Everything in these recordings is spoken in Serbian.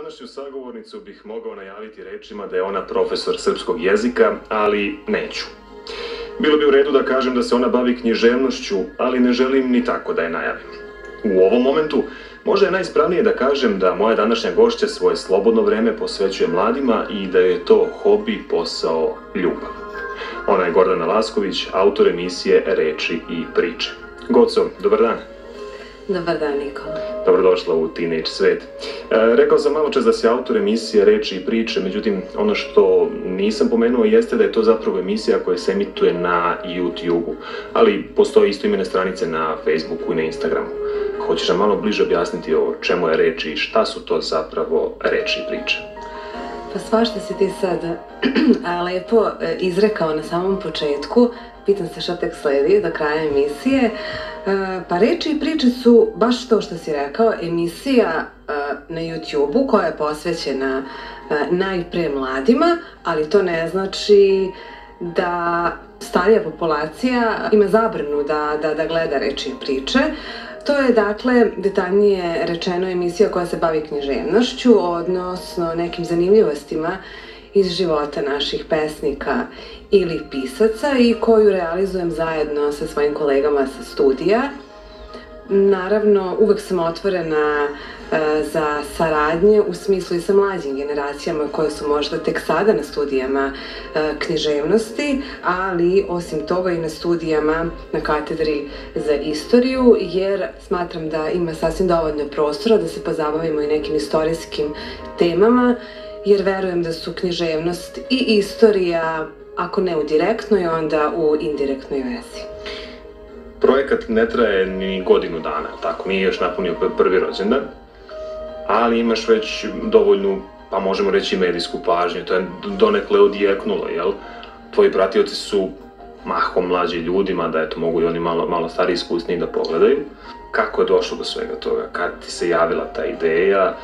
današnju sagovornicu bih mogao najaviti rečima da je ona profesor srpskog jezika, ali neću. Bilo bi u redu da kažem da se ona bavi književnošću, ali ne želim ni tako da je najavim. U ovom momentu možda je najispravnije da kažem da moja današnja gošća svoje slobodno vreme posvećuje mladima i da je to hobi, posao, ljubav. Ona je Gordana Lasković, autor emisije Reči i priče. Goco, dobar dan. Dobar dan, Nikola. Dobrodošla u Teenage svet. Rekao sam malo čas da si autor emisije Reči i priče, međutim, ono što nisam pomenuo jeste da je to zapravo emisija koja se emituje na YouTube-u, ali postoji istoimene stranice na Facebooku i na Instagramu. Hoćeš nam malo bliže objasniti o čemu je reč i šta su to zapravo reči i priče? Pa svašta si ti sad lepo izrekao na samom početku. Pitam se šta tek sledi do kraja emisije. Pa reči i priče su baš to što si rekao, emisija na YouTube-u koja je posvećena najpre mladima, ali to ne znači da starija populacija ima zabranu da gleda reči i priče. To je, dakle, detaljnije rečeno emisija koja se bavi književnošću, odnosno nekim zanimljivostima iz života naših pesnika ili pisaca i koju realizujem zajedno sa svojim kolegama sa studija. Naravno, uvek sam otvorena za saradnje u smislu i sa mlađim generacijama koje su možda tek sada na studijama književnosti, ali osim toga i na studijama na katedri za istoriju, jer smatram da ima sasvim dovoljno prostora da se pozabavimo i nekim istorijskim temama, jer verujem da su književnost i istorija, ako ne u direktnoj, onda u indirektnoj vezi. Projekat ne traje ni godinu dana, tako, nije još napunio prvi rođendan, ali imaš već dovoljnu, pa možemo reći, medijsku pažnju, to je donekle odjeknulo, jel? Tvoji pratioci su mahom mlađi ljudima, da eto mogu i oni malo stariji, iskusniji da pogledaju. Kako je došlo do svega toga? Kad ti se javila ta ideja?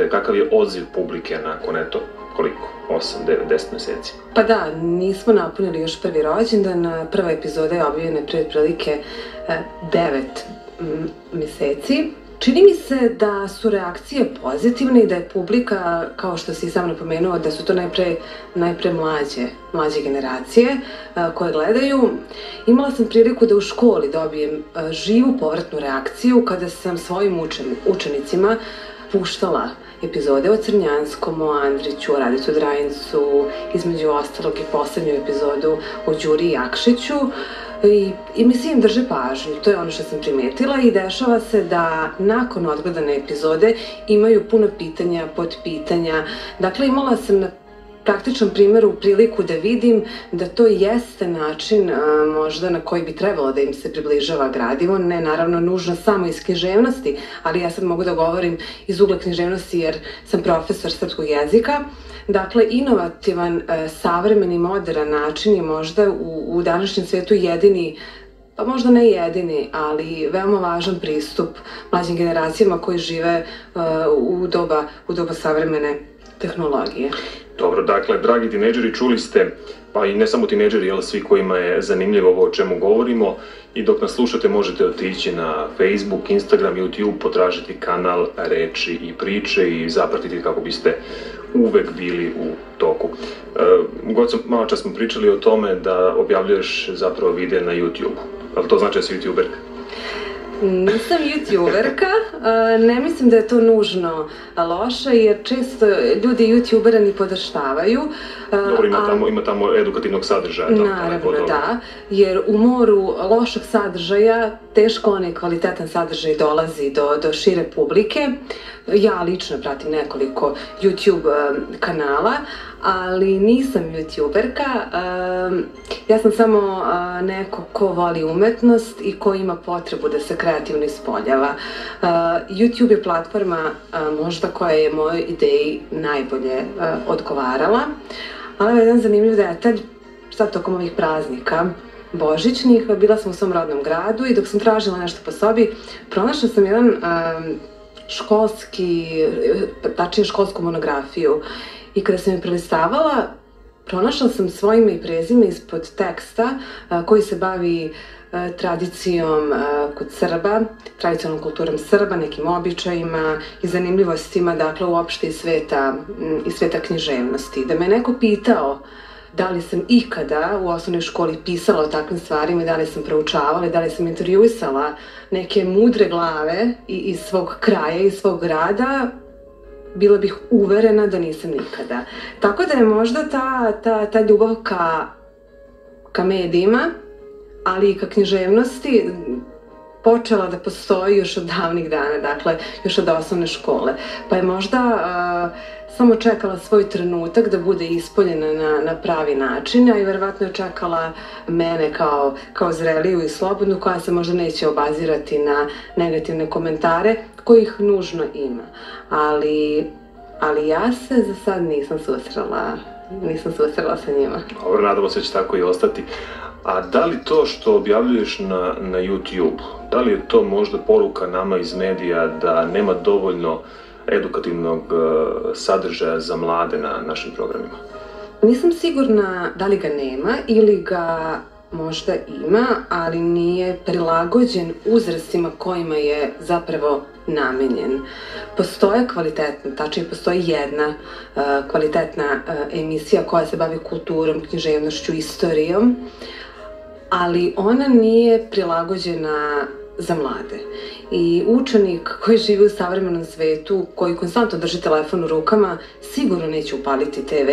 Kakav je odziv publike nakon, eto, koliko? 8, 9, 10 meseci? Pa da, nismo napunili još prvi rođendan, prva epizoda je objavljena prije otprilike 9 meseci. Čini mi se da su reakcije pozitivne i da je publika, kao što si sam napomenuo, da su to najpre mlađe generacije koje gledaju. Imala sam priliku da u školi dobijem živu povratnu reakciju kada sam svojim učenicima puštala epizode o Crnjanskom, o Andriću, o Radicu Drajincu, između ostalog i poslednju epizodu o Đuri Jakšiću. I mislim drže pažnju, to je ono što sam primetila i dešava se da nakon odgledane epizode imaju puno pitanja, podpitanja. Dakle, imala sam na praktičnom primjeru priliku da vidim da to jeste način možda na koji bi trebalo da im se približava gradivo, ne naravno nužno samo iz književnosti, ali ja sad mogu da govorim iz ugla književnosti jer sam profesor srpskog jezika. Dakle, inovativan, savremeni, moderan način je možda u današnjem svetu jedini, pa možda ne jedini, ali veoma važan pristup mlađim generacijama koji žive u doba savremene tehnologije. Dobro, dakle, dragi tinejdžeri, čuli ste, pa i ne samo tinejdžeri, ali svi kojima je zanimljivo ovo o čemu govorimo, i dok nas slušate možete otići na Facebook, Instagram, YouTube, potražiti kanal Reči i priče i zapratiti kako biste uvek bili u toku. Malo čas smo pričali o tome da objavljuješ zapravo videe na YouTube, ali to znači da si youtuberka? Nisam youtuberka, ne mislim da je to nužno loše jer često ljudi youtubera ni podaštavaju. Dobro, ima tamo edukativnog sadržaja. Naravno, da, jer u moru lošeg sadržaja teško onaj kvalitetan sadržaj dolazi do šire publike. Ja lično pratim nekoliko YouTube kanala, ali nisam youtuberka. Ja sam samo neko ko voli umetnost i ko ima potrebu da se kreativno ispoljava. YouTube je platforma možda koja je mojoj ideji najbolje odgovarala, ali jedan zanimljiv detalj, sad tokom ovih praznika božićnih, bila sam u svom rodnom gradu i dok sam tražila nešto po sobi, pronašla sam jedan tačnije školsku monografiju i kada sam je prelistavala, pronašla sam svoje ime i prezime ispod teksta koji se bavi tradicijom kod Srba, tradicionalnom kulturom Srba, nekim običajima i zanimljivostima, dakle uopšte iz sveta književnosti. Da me neko pitao da li sam ikada u osnovnoj školi pisala o takvim stvarima i da li sam proučavala i da li sam intervjuisala neke mudre glave iz svog kraja, iz svog grada, bila bih uverena da nisam nikada. Tako da je možda ta ljubav ka medijima, ali i ka književnosti počela da postoji još od davnih dana, dakle još od osnovne škole. Pa je možda samo čekala svoj trenutak da bude ispoljena na pravi način, a i verovatno je čekala mene kao zreliju i slobodnu, koja se možda neće obazirati na negativne komentare, kojih nužno ima. Ali ja se za sad nisam susrela sa njima. Dobro, nadamo se da će tako i ostati. A da li to što objavljuješ na YouTube, da li je to možda poruka nama iz medija da nema dovoljno edukativnog sadržaja za mlade na našim programima? Nisam sigurna da li ga nema ili ga možda ima, ali nije prilagođen uzrastima kojima je zapravo namenjen. Postoje kvalitetna, tačnije postoji jedna kvalitetna emisija koja se bavi kulturom, književnošću, istorijom, ali ona nije prilagođena za mlade. I učenik koji živi u savremenom svetu, koji konstantno drži telefon u rukama, sigurno neće upaliti TV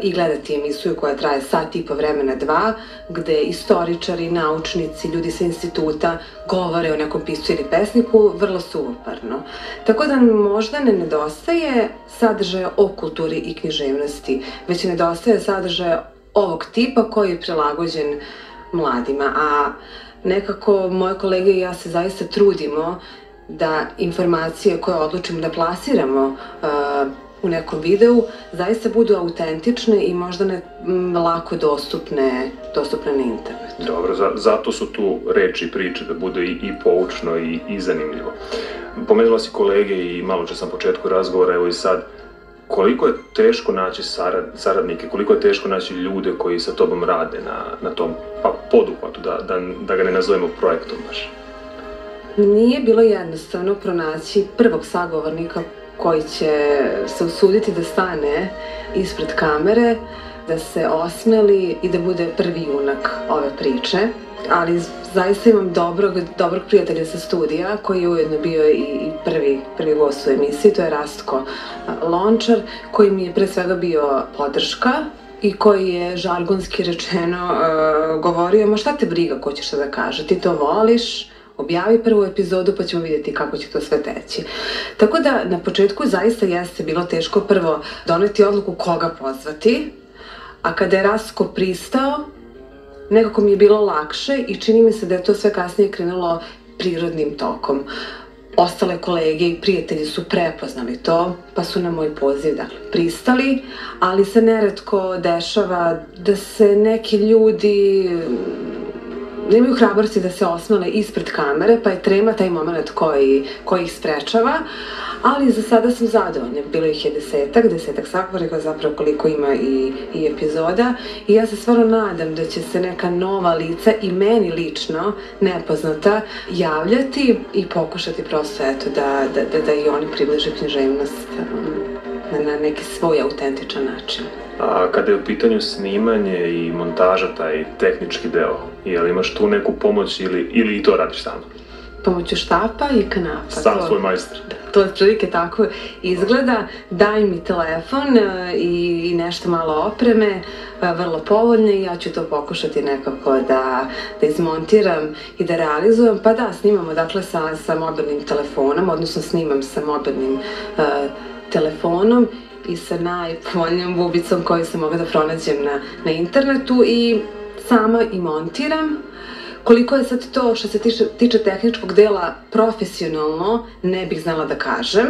i gledati emisiju koja traje sat i po vremena, dva, gde istoričari, naučnici, ljudi sa instituta govore o nekom piscu ili pesniku vrlo suvoparno. Tako da možda ne nedostaje sadržaja o kulturi i književnosti, već nedostaje sadržaja ovog tipa koji je prilagođen mladima, a nekako moje kolege i ja se zaista trudimo da informacije koje odlučimo da plasiramo u nekom videu zaista budu autentične i možda ne lako dostupne na internetu. Dobro, zato su tu reči i priče da bude i poučno i zanimljivo. Pomenula si kolege i malo čas na početku razgovora, evo i sad, koliko je teško naći saradnike, koliko je teško naći ljude koji sa tobom rade na tom poduhvatu, da ga ne nazovemo projektom baš? Nije bilo jednostavno pronaći prvog sagovornika koji će se usuditi da stane ispred kamere, da se osmeli i da bude prvi junak ove priče. Ali zaista imam dobrog prijatelja sa studija koji je ujedno bio i prvi gost u emisiji, to je Rastko Lončar, koji mi je pre svega bio podrška i koji je žargonski rečeno govorio: ma šta te briga ko ćeš šta da kaže, ti to voliš, objavi prvu epizodu pa ćemo vidjeti kako će to sve teći. Tako da na početku zaista jeste bilo teško prvo doneti odluku koga pozvati, a kada je Rastko pristao, nekako mi je bilo lakše i čini mi se da je to sve kasnije krenulo prirodnim tokom. Ostale kolege i prijatelji su prepoznali to, pa su na moj poziv pristali, ali se neretko dešava da se neki ljudi nemaju hrabrosti da se osmele ispred kamere, pa je trema taj moment koji ih sprečava, ali za sada sam zadovoljna. Bilo ih je desetak sagovornika, zapravo koliko ima i epizoda, i ja se stvarno nadam da će se neka nova lica i meni lično nepoznata javljati i pokušati prosto da i oni približe književnost na neki svoj autentičan način. A kada je u pitanju snimanje i montaža, taj tehnički deo, jel imaš tu neku pomoć ili i to radiš sama? Pomoću štapa i kanapa. Sam svoj majstor. To otprilike tako izgleda. Daj mi telefon i nešto malo opreme, vrlo povoljne, i ja ću to pokušati nekako da izmontiram i da realizujem. Pa da, snimamo dakle sa mobilnim telefonom, odnosno snimam sa mobilnim telefonom i sa najpovoljnijom bubicom koju sam mogla da pronađem na internetu i sama i montiram. Koliko je sad to što se tiče tehničkog dela profesionalno, ne bih znala da kažem,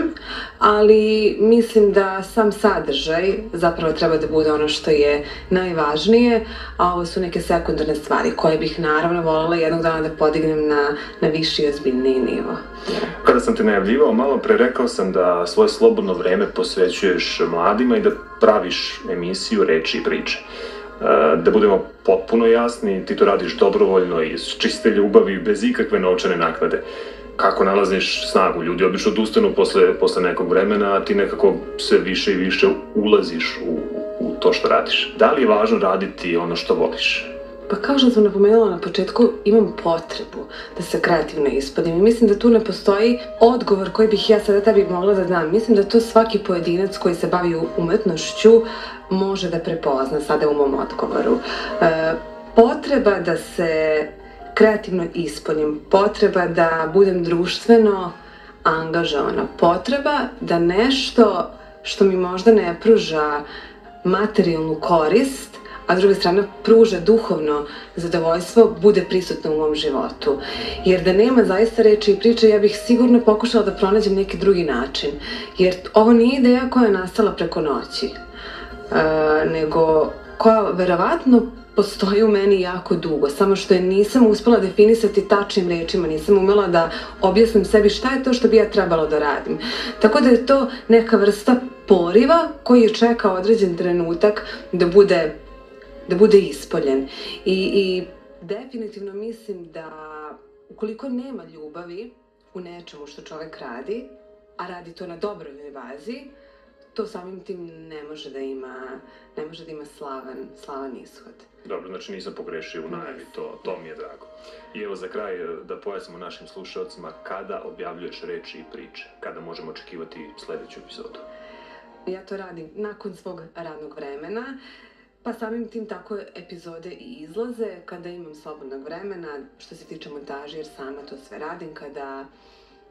ali mislim da sam sadržaj zapravo treba da bude ono što je najvažnije, a ovo su neke sekundarne stvari koje bih naravno voljela jednog dana da podignem na viši i ozbiljniji nivo. Kada sam te najavljivao, malo pre rekao sam da svoje slobodno vreme posvećuješ mladima i da praviš emisiju Reči i priče. Da budemo potpuno jasni, ti to radiš dobrovoljno i iz čiste ljubavi, bez ikakve novčane naknade. Kako nalaziš snagu? Ljudi obično odustanu posle nekog vremena, a ti nekako sve više i više ulaziš u to što radiš. Da li je važno raditi ono što voliš? Pa kao što sam napomenula na početku, imam potrebu da se kreativno ispodim i mislim da tu ne postoji odgovor koji bih ja sada tebi mogla da dam. Mislim da to svaki pojedinac koji se bavi umetnošću može da prepozna sada u mom odgovoru. Potreba da se kreativno ispunim, potreba da budem društveno angažovana, potreba da nešto što mi možda ne pruža materijalnu korist, a s druge strane pruža duhovno zadovoljstvo, bude prisutno u mom životu. Jer da nema zaista reči i priče, ja bih sigurno pokušala da pronađem neki drugi način. Jer ovo nije ideja koja je nastala preko noći, nego koja verovatno postoji u meni jako dugo, samo što je nisam uspela definisati tačnim rečima, nisam umela da objasnim sebi šta je to što bi ja trebalo da radim. Tako da je to neka vrsta poriva koji čeka određen trenutak da bude ispoljen. I definitivno mislim da ukoliko nema ljubavi u nečemu što čovek radi, a radi to na dobrovoljnoj bazi, to samim tim ne može da ima slavan ishod. Dobro, znači nisam pogrešio u najavi, to mi je drago. I evo za kraj da pojasnimo našim slušalcima kada objavljuješ reči i priče, kada možemo očekivati sledeću epizodu. Ja to radim nakon svog radnog vremena, pa samim tim tako epizode i izlaze kada imam slobodnog vremena, što se tiče montaže, jer sama to sve radim, kada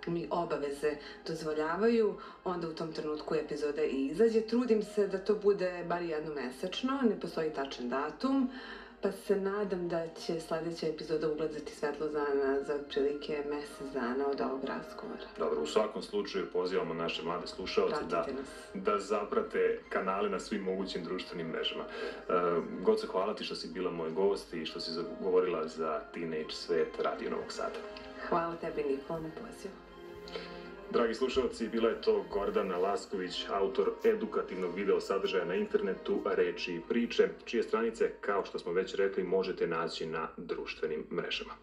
mi obaveze dozvoljavaju, onda u tom trenutku epizoda i izađe. Trudim se da to bude bar jednomesečno, ne postoji tačan datum, pa se nadam da će sledeća epizoda ugledati svetlo dana za otprilike mesec dana od ovog razgovora. Dobro, u svakom slučaju pozivamo naše mlade slušaoce da zaprate kanale na svim mogućim društvenim mrežama. Goce, hvala ti što si bila moj gost i što si govorila za Teenage svet Radio Novog Sada. Hvala tebi, Nikola, na pozivu. Dragi slušalci, bila je to Gordana Lasković, autor edukativnog video sadržaja na internetu Reči i priče, čije stranice, kao što smo već rekli, možete naći na društvenim mrežama.